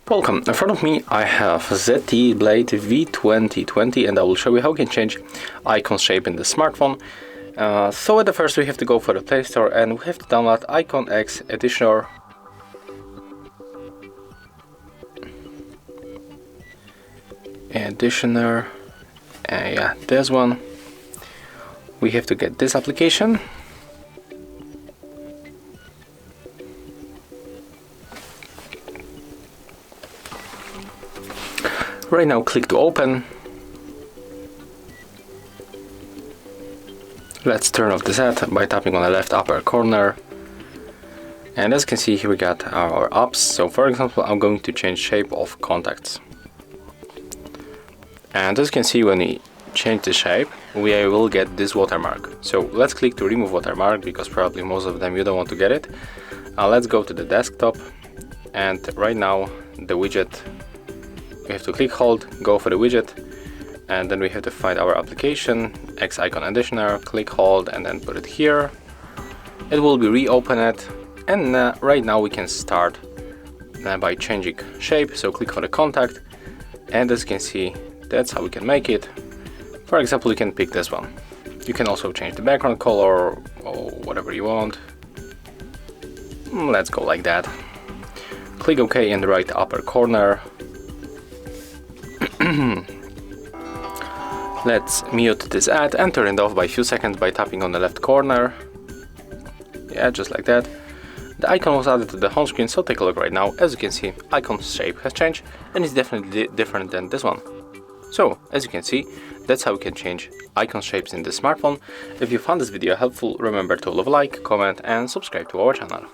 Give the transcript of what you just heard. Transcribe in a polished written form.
Welcome, in front of me I have ZTE Blade V2020 and I will show you how you can change icon shape in the smartphone. So at the first we have to go for the Play Store and we have to download Icon X Editioner. Yeah, this one. We have to get this application. Right now click to open. Let's turn off this ad by tapping on the left upper corner. And as you can see here we got our apps. So for example I'm going to change shape of contacts. And as you can see when we change the shape we will get this watermark. So let's click to remove watermark because probably most of them you don't want to get it. Let's go to the desktop and right now the widget. We have to click hold, go for the widget, and then we have to find our application, X Icon Editioner, click hold and then put it here. It will be reopened and right now we can start by changing shape. So click for the contact and as you can see that's how we can make it. For example you can pick this one. You can also change the background color or whatever you want. Let's go like that. Click OK in the right upper corner. Let's mute this ad and turn it off by a few seconds by tapping on the left corner. Yeah, just like that. The icon was added to the home screen, so take a look right now. As you can see, icon shape has changed and it's definitely different than this one. So, as you can see, that's how you can change icon shapes in the smartphone. If you found this video helpful, remember to leave a like, comment and subscribe to our channel.